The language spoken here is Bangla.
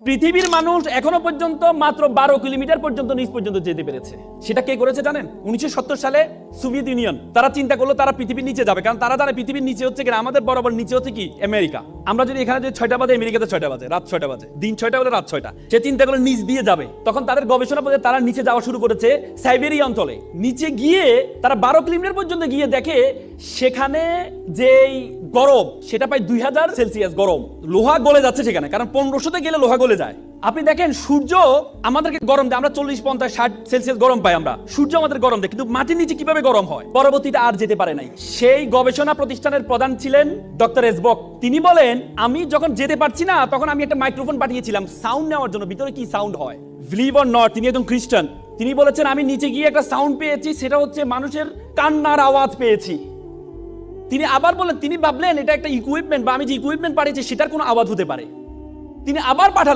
পৃথিবীর মানুষ এখনো পর্যন্ত মাত্র 12 কিলোমিটার পর্যন্ত নিচ পর্যন্ত যেতে পেরেছে। সেটা কে করেছে জানেন? 1970 সালে সোভিয়েত ইউনিয়ন। তারা চিন্তা করলো তারা পৃথিবীর নিচে যাবে, কারণ তারা জানে পৃথিবীর নিচে হচ্ছে কিনা আমাদের বরাবর নিচে হচ্ছে কি আমেরিকা। আমরা যদি এখানে যদি 6টা বাজে, আমেরিকাতে 6টা বাজে, রাত 6টা বাজে, দিন 6টা হলে রাত 6টা। সে চিন্তা করলো নিচ দিয়ে যাবে। তখন তাদের গবেষণা পথে তারা নিচে যাওয়া শুরু করেছে সাইবেরিয়া অঞ্চলে। নিচে গিয়ে তারা 12 কিলোমিটার পর্যন্ত গিয়ে দেখে সেখানে যেই গরম সেটা প্রায় 2000 সেলসিয়াস গরম। লোহা গলে যাচ্ছে সেখানে, কারণ 1500তে গেলে লোহা গলে যায়। আপনি দেখেন সূর্য আমাদেরকে গরম দেয়, আমরা 40, 50, 60 সেলসিয়াস গরম পাই আমরা। সূর্য আমাদের গরম দেয়, কিন্তু মাটির নিচে কিভাবে গরম হয়? পরবর্তীতে আর যেতে পারে নাই। সেই গবেষণা প্রতিষ্ঠানের প্রধান ছিলেন ডক্টর এসবক। তিনি বলেন, আমি যখন যেতে পারছি না তখন আমি একটা মাইক্রোফোন পাঠিয়েছিলাম সাউন্ড নেওয়ার জন্য, ভিতরে কি সাউন্ড হয়। বিলিভ অর নট, তিনি একজন খ্রিস্টান। তিনি বলেছেন আমি নিচে গিয়ে একটা সাউন্ড পেয়েছি, সেটা হচ্ছে মানুষের কান্নার আওয়াজ পেয়েছি। তিনি আবার বলেন, তিনি ভাবলেন এটা একটা ইকুইপমেন্ট বা আমি যে ইকুইপমেন্ট পাঠিয়েছি সেটার কোনো আওয়াজ হতে পারে। তিনি আবার পাঠালেন।